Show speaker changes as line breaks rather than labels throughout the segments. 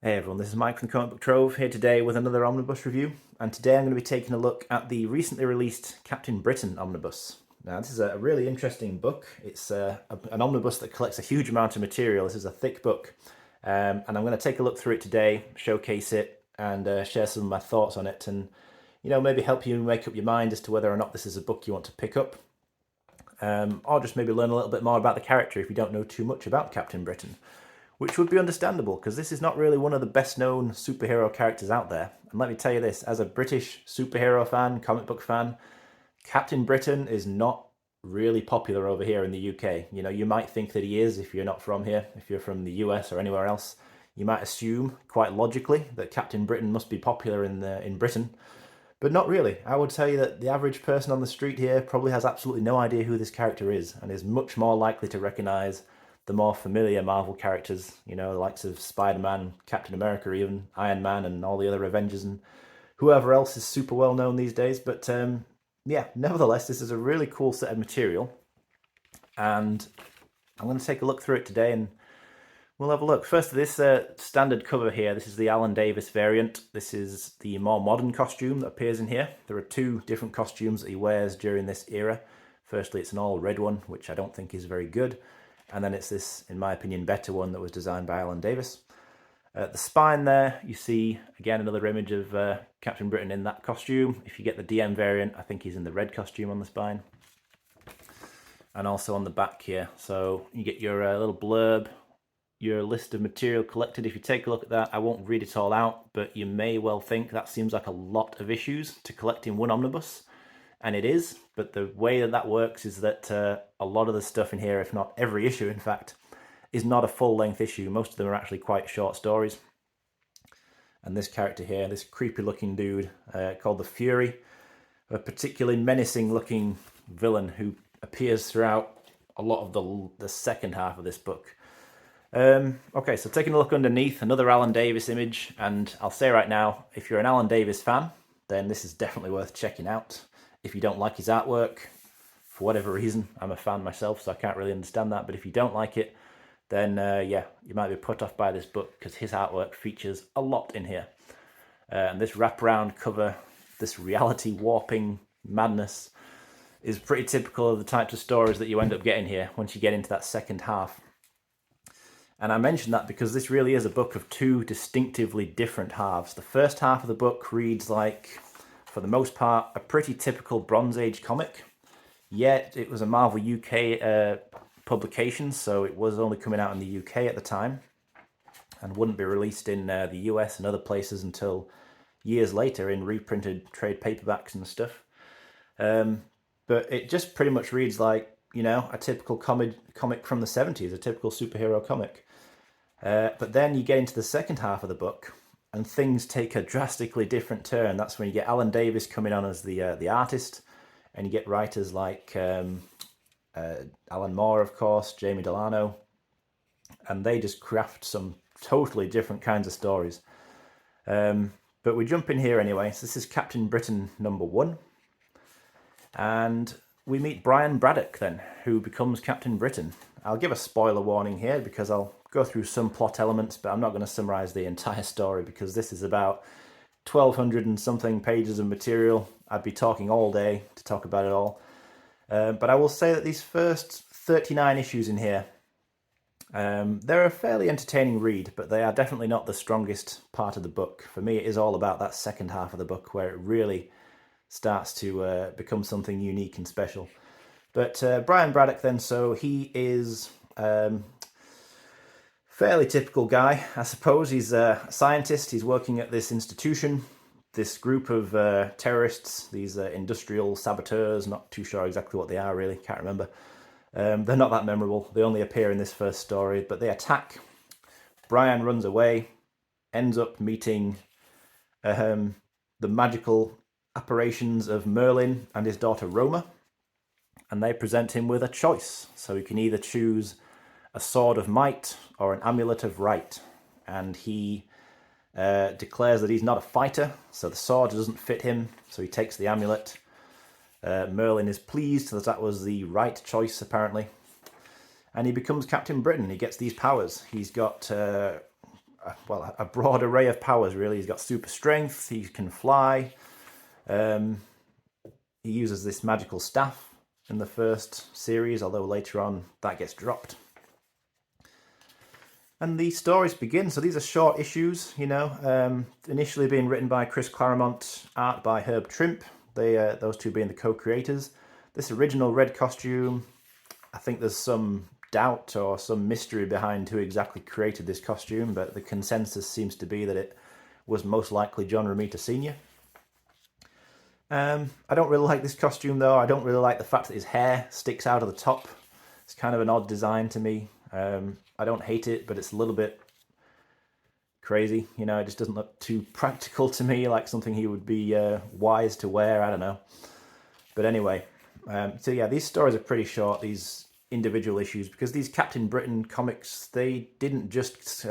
Hey everyone, this is Mike from the Comic Book Trove here today with another Omnibus review, and today I'm going to be taking a look at the recently released Captain Britain Omnibus. Now this is a really interesting book. It's an omnibus that collects a huge amount of material. This is a thick book, and I'm going to take a look through it today, showcase it, and share some of my thoughts on it, and maybe help you make up your mind as to whether or not this is a book you want to pick up, or just maybe learn a little bit more about the character if you don't know too much about Captain Britain. Which would be understandable, because this is not really one of the best known superhero characters out there. And let me tell you this, as a British superhero fan, comic book fan, Captain Britain is not really popular over here in the UK. You might think that he is if you're not from here. If you're from the US or anywhere else, you might assume, quite logically, that Captain Britain must be popular in Britain. But not really. I would tell you that the average person on the street here probably has absolutely no idea who this character is, and is much more likely to recognise the more familiar Marvel characters, the likes of Spider-Man, Captain America even, Iron Man and all the other Avengers and whoever else is super well known these days. But yeah, nevertheless, this is a really cool set of material, and I'm going to take a look through it today and we'll have a look. First, this standard cover here, this is the Alan Davis variant. This is the more modern costume that appears in here. There are two different costumes that he wears during this era. Firstly, it's an all red one, which I don't think is very good. And then it's this, in my opinion, better one that was designed by Alan Davis. The spine there, you see, again, another image of Captain Britain in that costume. If you get the DM variant, I think he's in the red costume on the spine. And also on the back here. So you get your little blurb, your list of material collected. If you take a look at that, I won't read it all out, but you may well think that seems like a lot of issues to collect in one omnibus. And it is, but the way that that works is that a lot of the stuff in here, if not every issue in fact, is not a full-length issue. Most of them are actually quite short stories. And this character here, this creepy-looking dude called the Fury, a particularly menacing-looking villain who appears throughout a lot of the second half of this book. Okay, so taking a look underneath, another Alan Davis image, and I'll say right now, if you're an Alan Davis fan, then this is definitely worth checking out. If you don't like his artwork, for whatever reason, I'm a fan myself, so I can't really understand that, but if you don't like it, then yeah, you might be put off by this book, because his artwork features a lot in here. And this wraparound cover, this reality warping madness, is pretty typical of the types of stories that you end up getting here once you get into that second half. And I mention that because this really is a book of two distinctively different halves. The first half of the book reads like, for the most part, a pretty typical Bronze Age comic. Yet it was a Marvel UK publication, so it was only coming out in the UK at the time and wouldn't be released in the US and other places until years later in reprinted trade paperbacks and stuff. But it just pretty much reads like, a typical comic from the 70s, a typical superhero comic. But then you get into the second half of the book, and things take a drastically different turn. That's when you get Alan Davis coming on as the artist, and you get writers like Alan Moore, of course, Jamie Delano, and they just craft some totally different kinds of stories. But we jump in here anyway. So this is Captain Britain #1, and we meet Brian Braddock then, who becomes Captain Britain. I'll give a spoiler warning here because I'll go through some plot elements, but I'm not going to summarize the entire story because this is about 1,200 and something pages of material. I'd be talking all day to talk about it all. But I will say that these first 39 issues in here, they're a fairly entertaining read, but they are definitely not the strongest part of the book. For me, it is all about that second half of the book where it really starts to become something unique and special. But Brian Braddock then, so he is fairly typical guy, I suppose. He's a scientist. He's working at this institution, this group of terrorists, these industrial saboteurs. Not too sure exactly what they are, really. Can't remember. They're not that memorable. They only appear in this first story, but they attack. Brian runs away, ends up meeting the magical apparitions of Merlin and his daughter Roma, and they present him with a choice. So he can either choose a sword of might or an amulet of right, and he declares that he's not a fighter, so the sword doesn't fit him, so he takes the amulet. Merlin is pleased that that was the right choice, apparently, and he becomes Captain Britain. He gets these powers. He's got a broad array of powers, really. He's got super strength, he can fly. He uses this magical staff in the first series, although later on that gets dropped. And the stories begin, so these are short issues, you know, initially being written by Chris Claremont, art by Herb Trimpe, those two being the co-creators. This original red costume, I think there's some doubt or some mystery behind who exactly created this costume, but the consensus seems to be that it was most likely John Romita Sr. I don't really like this costume though. I don't really like the fact that his hair sticks out of the top. It's kind of an odd design to me. I don't hate it, but it's a little bit crazy. You know, it just doesn't look too practical to me, like something he would be wise to wear. I don't know. But anyway, so yeah, these stories are pretty short, these individual issues, because these Captain Britain comics, they didn't just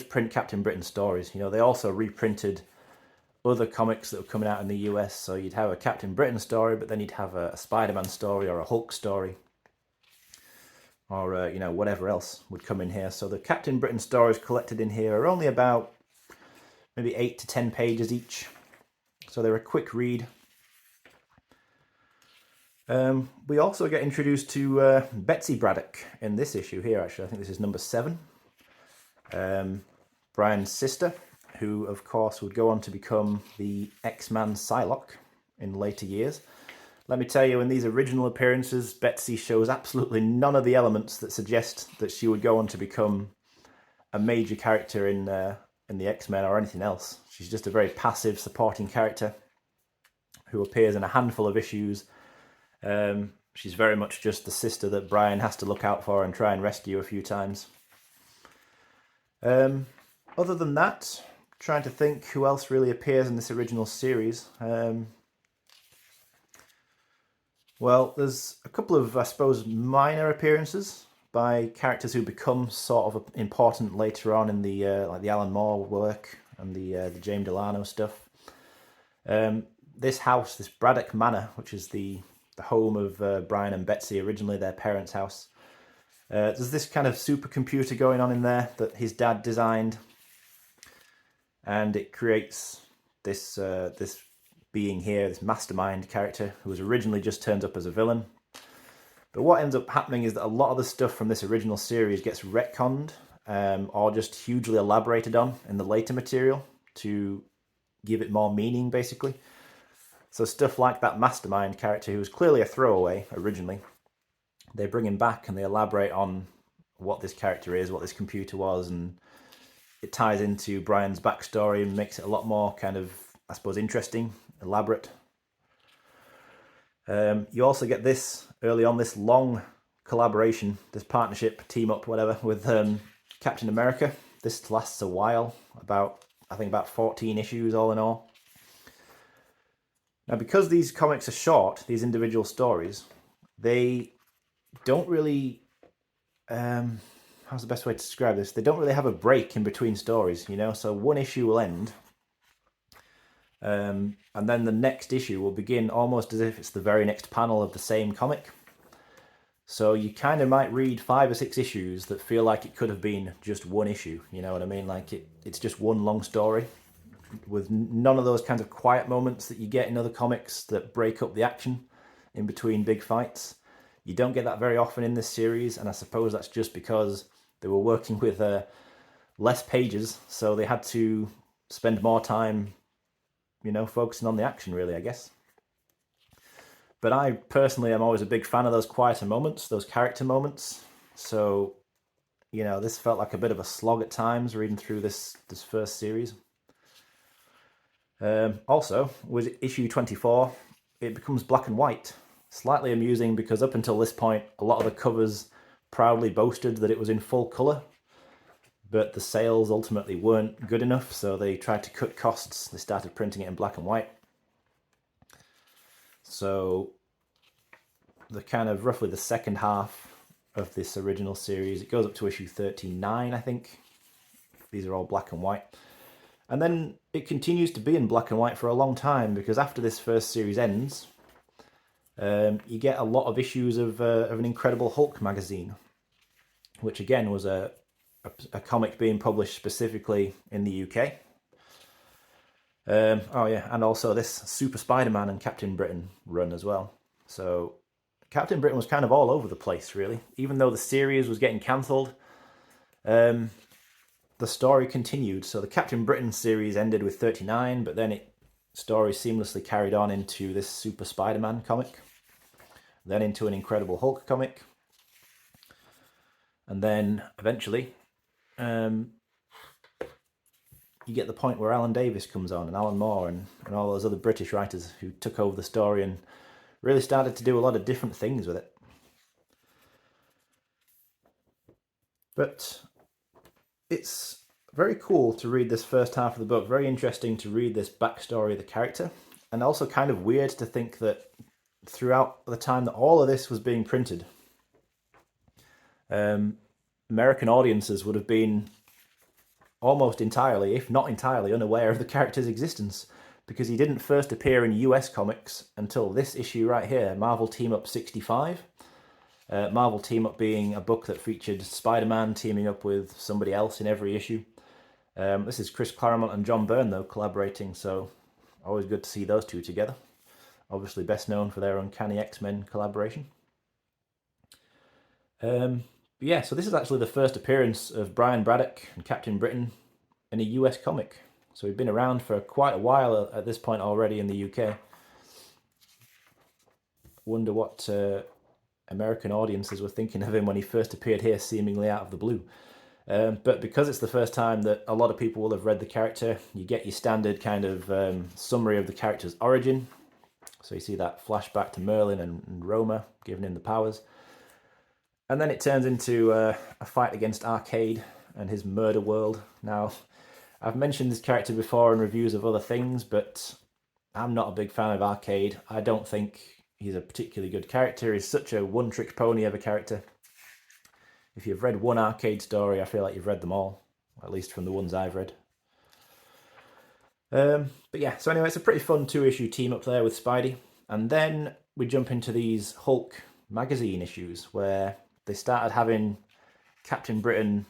print Captain Britain stories. You know, they also reprinted other comics that were coming out in the US. So you'd have a Captain Britain story, but then you'd have a Spider-Man story or a Hulk story, or you know, whatever else would come in here. So the Captain Britain stories collected in here are only about maybe 8 to 10 pages each, so they're a quick read. We also get introduced to Betsy Braddock in this issue here, actually. I think this is number 7. Brian's sister, who of course would go on to become the X-Man Psylocke in later years. Let me tell you, in these original appearances, Betsy shows absolutely none of the elements that suggest that she would go on to become a major character in the X-Men or anything else. She's just a very passive supporting character who appears in a handful of issues. She's very much just the sister that Brian has to look out for and try and rescue a few times. Other than that, trying to think who else really appears in this original series. Well, there's a couple of, I suppose, minor appearances by characters who become sort of important later on in the like the Alan Moore work and the James Delano stuff. This house, this Braddock Manor, which is the home of Brian and Betsy, originally their parents' house. There's this kind of supercomputer going on in there that his dad designed, and it creates this this being here, this Mastermind character, who was originally just turned up as a villain. But what ends up happening is that a lot of the stuff from this original series gets retconned or just hugely elaborated on in the later material to give it more meaning, basically. So stuff like that Mastermind character, who was clearly a throwaway originally, they bring him back and they elaborate on what this character is, what this computer was, and it ties into Brian's backstory and makes it a lot more kind of, I suppose, interesting, elaborate. You also get this, early on, this long collaboration, this partnership, team up, whatever, with Captain America. This lasts a while, I think about 14 issues all in all. Now, because these comics are short, these individual stories, they don't really, how's the best way to describe this? They don't really have a break in between stories, you know? So one issue will end, and then the next issue will begin almost as if it's the very next panel of the same comic. So you kind of might read 5 or 6 issues that feel like it could have been just one issue, you know what I mean? Like it's just one long story, with none of those kinds of quiet moments that you get in other comics that break up the action in between big fights. You don't get that very often in this series, and I suppose that's just because they were working with less pages, so they had to spend more time, you know, focusing on the action, really, I guess. But I personally am always a big fan of those quieter moments, those character moments. So, you know, this felt like a bit of a slog at times reading through this first series. Also, with issue 24, it becomes black and white. Slightly amusing because up until this point, a lot of the covers proudly boasted that it was in full colour, but the sales ultimately weren't good enough, so they tried to cut costs. They started printing it in black and white. So the kind of roughly the second half of this original series, it goes up to issue 39, I think. These are all black and white. And then it continues to be in black and white for a long time, because after this first series ends, you get a lot of issues of an Incredible Hulk magazine, which again was a a comic being published specifically in the UK. Oh yeah, and also this Super Spider-Man and Captain Britain run as well. So Captain Britain was kind of all over the place, really. Even though the series was getting cancelled, the story continued. So the Captain Britain series ended with 39, but then story seamlessly carried on into this Super Spider-Man comic, then into an Incredible Hulk comic, and then eventually you get the point where Alan Davis comes on, and Alan Moore, and all those other British writers who took over the story and really started to do a lot of different things with it. But it's very cool to read this first half of the book, very interesting to read this backstory of the character, and also kind of weird to think that throughout the time that all of this was being printed, American audiences would have been almost entirely, if not entirely, unaware of the character's existence, because he didn't first appear in US comics until this issue right here, Marvel Team Up 65. Marvel Team Up being a book that featured Spider-Man teaming up with somebody else in every issue. This is Chris Claremont and John Byrne, though, collaborating, so always good to see those two together. Obviously best known for their Uncanny X-Men collaboration. Yeah, so this is actually the first appearance of Brian Braddock and Captain Britain in a US comic. So we've been around for quite a while at this point already in the UK. Wonder what American audiences were thinking of him when he first appeared here, seemingly out of the blue. But because it's the first time that a lot of people will have read the character, you get your standard kind of summary of the character's origin. So you see that flashback to Merlin and Roma, giving him the powers. And then it turns into a fight against Arcade and his murder world. Now, I've mentioned this character before in reviews of other things, but I'm not a big fan of Arcade. I don't think he's a particularly good character. He's such a one-trick pony of a character. If you've read one Arcade story, I feel like you've read them all, at least from the ones I've read. But yeah, so anyway, it's a pretty fun two-issue team up there with Spidey. And then we jump into these Hulk magazine issues where they started having Captain Britain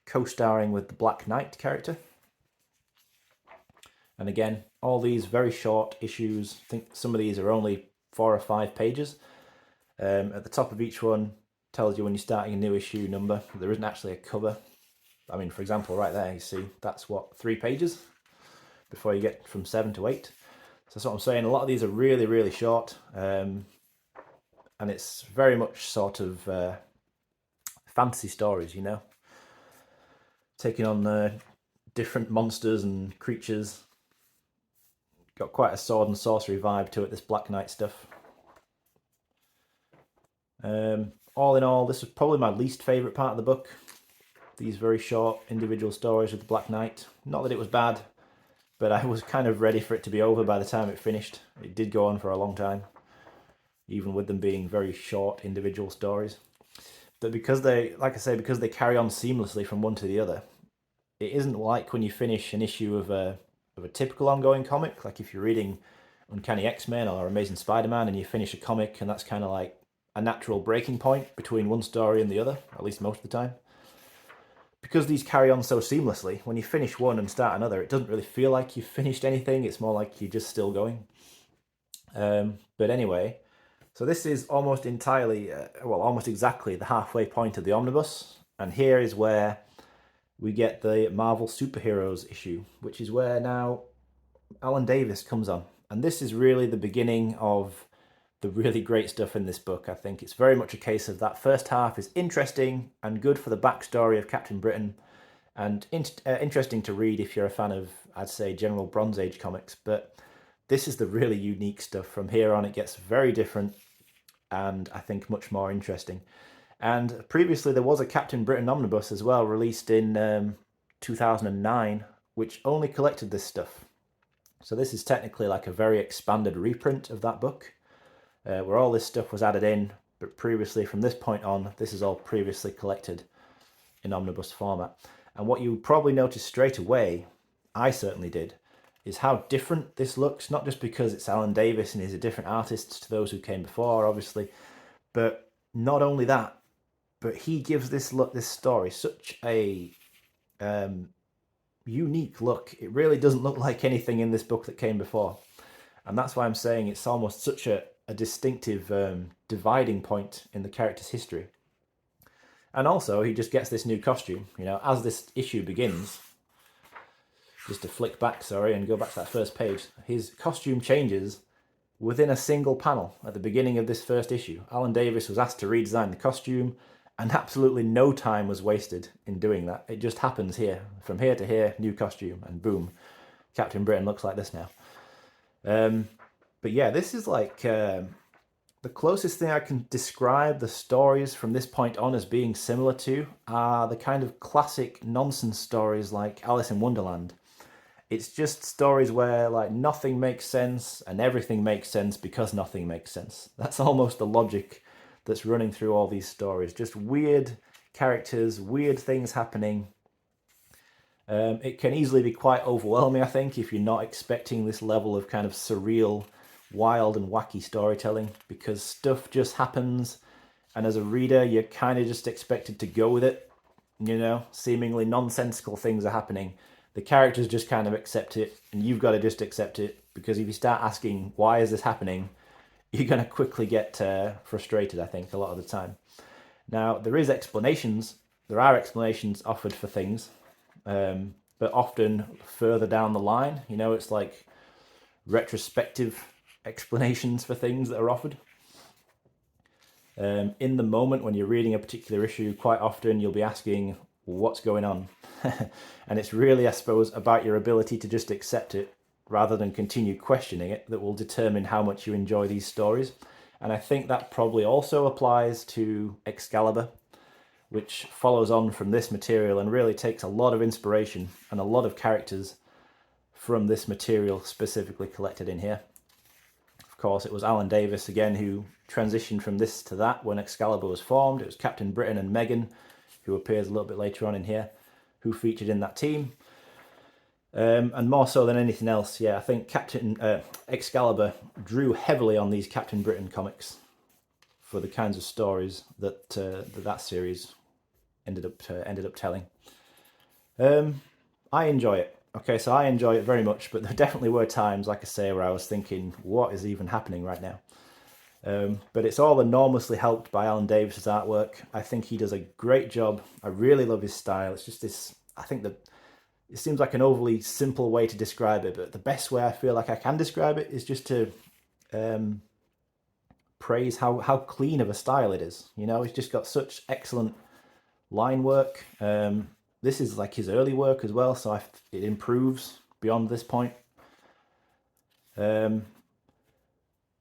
co-starring with the Black Knight character. And again, all these very short issues. I think some of these are only 4 or 5 pages. At the top of each one tells you when you're starting a new issue number. There isn't actually a cover. I mean, for example, right there, you see, that's what, 3 pages before you get from 7 to 8. So that's what I'm saying. A lot of these are really, really short. And it's very much sort of fantasy stories, you know, taking on different monsters and creatures. Got quite a sword and sorcery vibe to it, this Black Knight stuff. All in all, this was probably my least favourite part of the book. These very short individual stories with the Black Knight. Not that it was bad, but I was kind of ready for it to be over by the time it finished. It did go on for a long time, even with them being very short individual stories. But because they, like I say, because they carry on seamlessly from one to the other, it isn't like when you finish an issue of a typical ongoing comic, like if you're reading Uncanny X-Men or Amazing Spider-Man and you finish a comic and that's kind of like a natural breaking point between one story and the other, at least most of the time. Because these carry on so seamlessly, when you finish one and start another, it doesn't really feel like you've finished anything, it's more like you're just still going. But anyway, so this is almost entirely, well, almost exactly the halfway point of the Omnibus, and here is where we get the Marvel Superheroes issue, which is where now Alan Davis comes on. And this is really the beginning of the really great stuff in this book, I think. It's very much a case of that first half is interesting and good for the backstory of Captain Britain, and interesting to read if you're a fan of, I'd say, general Bronze Age comics. But this is the really unique stuff. From here on, it gets very different and I think much more interesting. And previously there was a Captain Britain Omnibus as well, released in 2009, which only collected this stuff. So this is technically like a very expanded reprint of that book, where all this stuff was added in, but previously, from this point on, this is all previously collected in omnibus format. And what you probably notice straight away, I certainly did, is how different this looks, not just because it's Alan Davis and he's a different artist to those who came before, obviously, but not only that, but he gives this story such a unique look. It really doesn't look like anything in this book that came before. And that's why I'm saying it's almost such a distinctive dividing point in the character's history. And also, he just gets this new costume. You know, as this issue begins, just to flick back, sorry, and go back to that first page, his costume changes within a single panel at the beginning of this first issue. Alan Davis was asked to redesign the costume, and absolutely no time was wasted in doing that. It just happens here. From here to here, new costume, and boom, Captain Britain looks like this now. But yeah, this is like the closest thing I can describe the stories from this point on as being similar to are the kind of classic nonsense stories like Alice in Wonderland. It's just stories where like nothing makes sense and everything makes sense because nothing makes sense. That's almost the logic that's running through all these stories. Just weird characters, weird things happening. It can easily be quite overwhelming, I think, if you're not expecting this level of kind of surreal, wild and wacky storytelling, because stuff just happens, and as a reader, you're kind of just expected to go with it. You know, seemingly nonsensical things are happening. The characters just kind of accept it, and you've got to just accept it, because if you start asking, why is this happening, you're going to quickly get frustrated, I think, a lot of the time. Now, there are explanations offered for things, but often further down the line. You know, it's like retrospective explanations for things that are offered. In the moment when you're reading a particular issue, quite often you'll be asking, what's going on? And it's really, I suppose, about your ability to just accept it rather than continue questioning it that will determine how much you enjoy these stories. And I think that probably also applies to Excalibur, which follows on from this material and really takes a lot of inspiration and a lot of characters from this material specifically collected in here. Of course, it was Alan Davis again who transitioned from this to that when Excalibur was formed. It was Captain Britain and Meggan, who appears a little bit later on in here, who featured in that team. And more so than anything else, yeah, I think Excalibur drew heavily on these Captain Britain comics for the kinds of stories that that series ended up telling. I enjoy it. Okay, so I enjoy it very much, but there definitely were times, like I say, where I was thinking, what is even happening right now? But it's all enormously helped by Alan Davis's artwork. I think he does a great job. I really love his style. It's just this, I think that it seems like an overly simple way to describe it, but the best way I feel like I can describe it is just to praise how clean of a style it is. You know, he's just got such excellent line work. This is like his early work as well, so it improves beyond this point.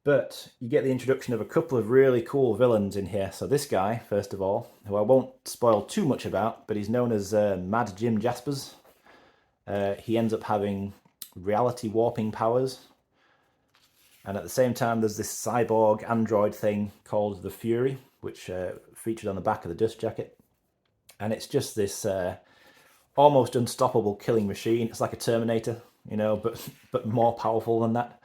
But you get the introduction of a couple of really cool villains in here. So this guy, first of all, who I won't spoil too much about, but he's known as Mad Jim Jaspers. He ends up having reality warping powers. And at the same time, there's this cyborg android thing called the Fury, which featured on the back of the dust jacket. And it's just this almost unstoppable killing machine. It's like a Terminator, you know, but more powerful than that.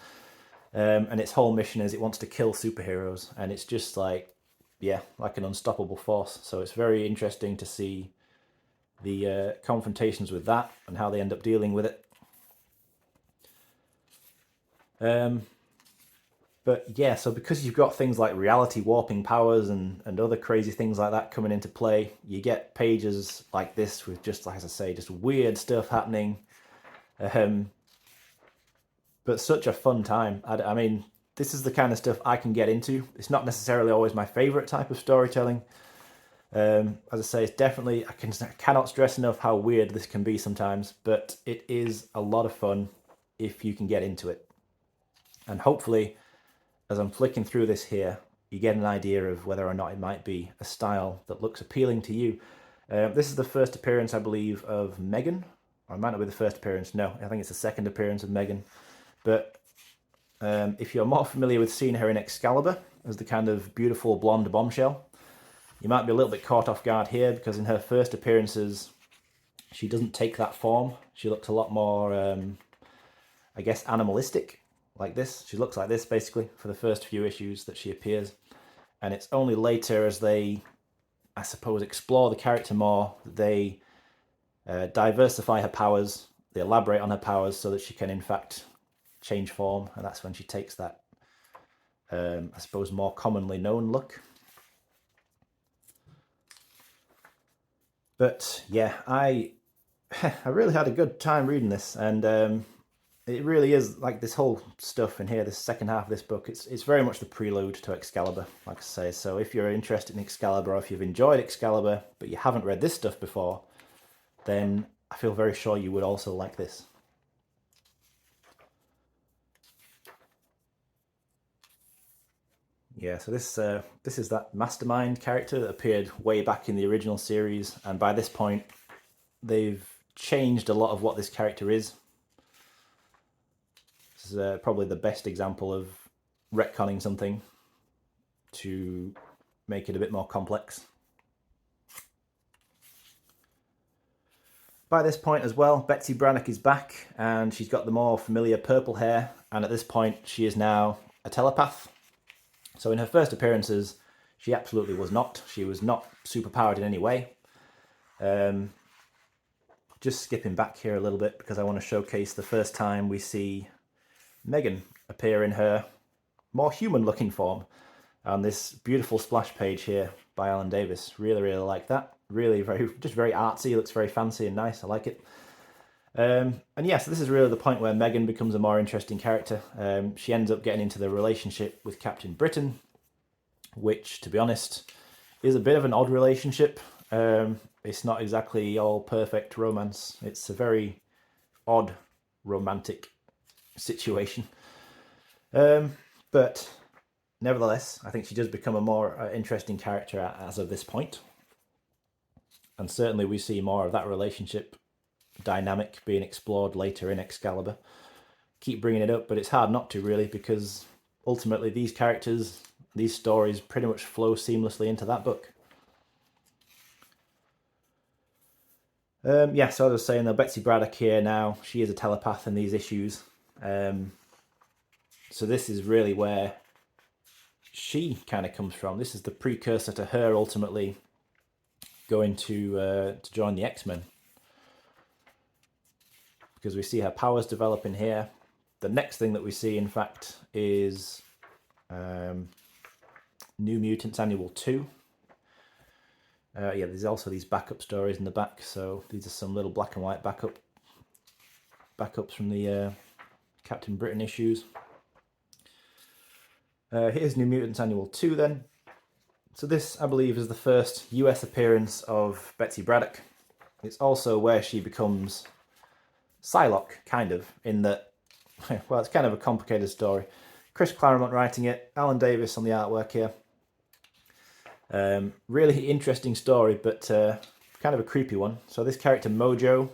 And its whole mission is it wants to kill superheroes. And it's just like, yeah, like an unstoppable force. So it's very interesting to see the confrontations with that and how they end up dealing with it. But yeah, so because you've got things like reality warping powers and other crazy things like that coming into play, you get pages like this with just, like as I say, just weird stuff happening. But such a fun time. I mean, this is the kind of stuff I can get into. It's not necessarily always my favorite type of storytelling. As I say, it's definitely, I cannot stress enough how weird this can be sometimes, but it is a lot of fun if you can get into it. And hopefully, as I'm flicking through this here, you get an idea of whether or not it might be a style that looks appealing to you. This is the first appearance, I believe, of Meggan. Or it might not be the first appearance, no, I think it's the second appearance of Meggan. But if you're more familiar with seeing her in Excalibur as the kind of beautiful blonde bombshell, you might be a little bit caught off guard here because in her first appearances, she doesn't take that form. She looks a lot more, I guess, animalistic, like this. She looks like this, basically, for the first few issues that she appears. And it's only later as they I suppose, explore the character more. They diversify her powers, they elaborate on her powers so that she can in fact change form, and that's when she takes that, I suppose, more commonly known look. But yeah, I really had a good time reading this, and it really is like this whole stuff in here, this second half of this book, it's very much the prelude to Excalibur, like I say. So if you're interested in Excalibur, or if you've enjoyed Excalibur but you haven't read this stuff before, then I feel very sure you would also like this. Yeah, so this is that Mastermind character that appeared way back in the original series, and by this point they've changed a lot of what this character is. This is probably the best example of retconning something to make it a bit more complex. By this point as well, Betsy Braddock is back, and she's got the more familiar purple hair, and at this point she is now a telepath. So in her first appearances, she absolutely was not. She was not superpowered in any way. Just skipping back here a little bit because I want to showcase the first time we see Meggan appear in her more human-looking form on this beautiful splash page here by Alan Davis. Really, really like that. Really, just very artsy. It looks very fancy and nice. I like it. And yeah, so this is really the point where Meggan becomes a more interesting character. She ends up getting into the relationship with Captain Britain, which, to be honest, is a bit of an odd relationship. It's not exactly all perfect romance. It's a very odd romantic situation. But nevertheless, I think she does become a more interesting character as of this point. And certainly we see more of that relationship dynamic being explored later in Excalibur. Keep bringing it up, but it's hard not to, really, because ultimately these characters, these stories pretty much flow seamlessly into that book. Yeah, so as I was saying, though, Betsy Braddock here now, she is a telepath in these issues. So this is really where she kind of comes from. This is the precursor to her ultimately going to join the X-Men, because we see her powers developing here. The next thing that we see, in fact, is New Mutants Annual 2. Yeah, there's also these backup stories in the back, so these are some little black and white backups from the Captain Britain issues. Here's New Mutants Annual 2 then. So this, I believe, is the first US appearance of Betsy Braddock. It's also where she becomes Psylocke, kind of, in that, well, it's kind of a complicated story. Chris Claremont writing it, Alan Davis on the artwork here. Really interesting story, but kind of a creepy one. So this character, Mojo,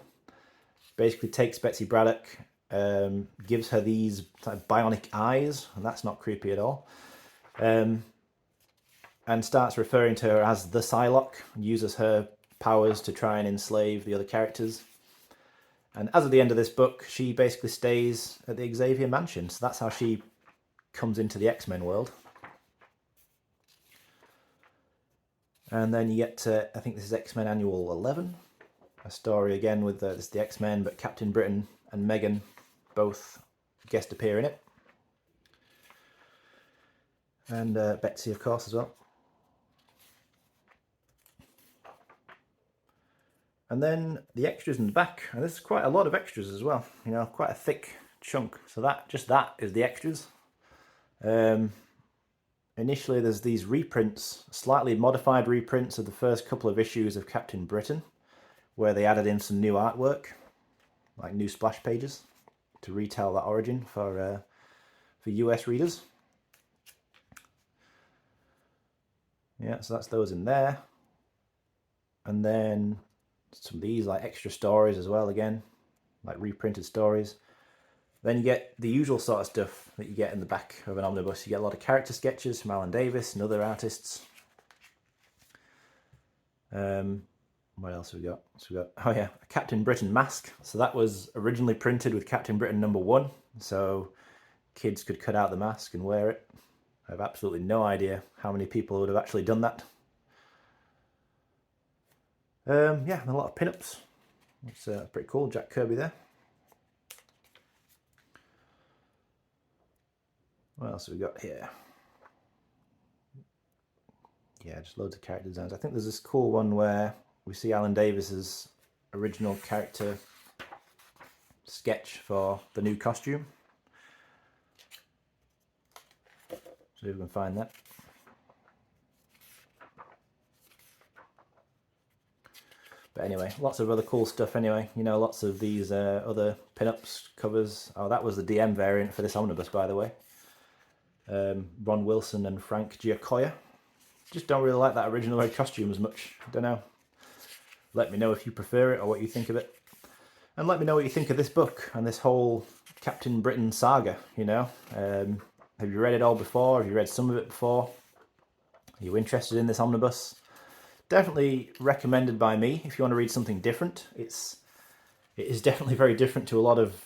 basically takes Betsy Braddock, gives her these bionic eyes, and that's not creepy at all, and starts referring to her as the Psylocke, and uses her powers to try and enslave the other characters. And as of the end of this book, she basically stays at the Xavier Mansion, so that's how she comes into the X-Men world. And then you get to, I think this is X-Men Annual 11, a story again with this the X-Men, but Captain Britain and Meggan both guest appear in it. And Betsy, of course, as well. And then the extras in the back, and there's quite a lot of extras as well, you know, quite a thick chunk. So that is the extras. Initially there's these reprints, slightly modified reprints of the first couple of issues of Captain Britain, where they added in some new artwork, like new splash pages, to retell that origin for US readers. Yeah, so that's those in there. And then some of these like extra stories as well, again, like reprinted stories. Then you get the usual sort of stuff that you get in the back of an omnibus. You get a lot of character sketches from Alan Davis and other artists. What else have we got? So we got, oh yeah, a Captain Britain mask. So that was originally printed with Captain Britain #1, so kids could cut out the mask and wear it. I have absolutely no idea how many people would have actually done that. Yeah, and a lot of pin-ups. It's pretty cool, Jack Kirby there. What else have we got here? Yeah, just loads of character designs. I think there's this cool one where we see Alan Davis's original character sketch for the new costume. So we can find that. But anyway, lots of other cool stuff anyway. You know, lots of these other pin-ups, covers. Oh, that was the DM variant for this omnibus, by the way. Ron Wilson and Frank Giacoia. Just don't really like that original red costume as much. Don't know. Let me know if you prefer it or what you think of it. And let me know what you think of this book and this whole Captain Britain saga, you know. Have you read it all before? Have you read some of it before? Are you interested in this omnibus? Definitely recommended by me if you want to read something different. It is definitely very different to a lot of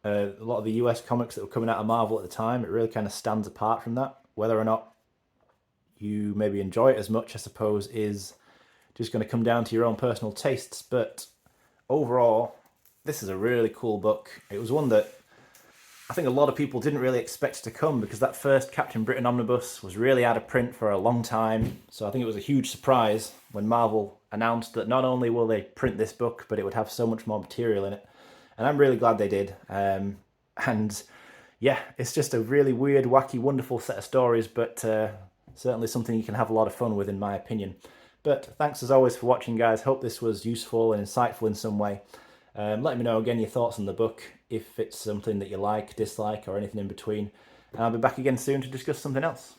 the US comics that were coming out of Marvel at the time. It really kind of stands apart from that. Whether or not you maybe enjoy it as much, I suppose, is just going to come down to your own personal tastes. But overall, this is a really cool book. It was one that I think a lot of people didn't really expect to come, because that first Captain Britain omnibus was really out of print for a long time. So I think it was a huge surprise when Marvel announced that not only will they print this book, but it would have so much more material in it. And I'm really glad they did. And yeah, it's just a really weird, wacky, wonderful set of stories, but certainly something you can have a lot of fun with, in my opinion. But thanks as always for watching, guys. Hope this was useful and insightful in some way. Let me know again your thoughts on the book, if it's something that you like, dislike, or anything in between. And I'll be back again soon to discuss something else.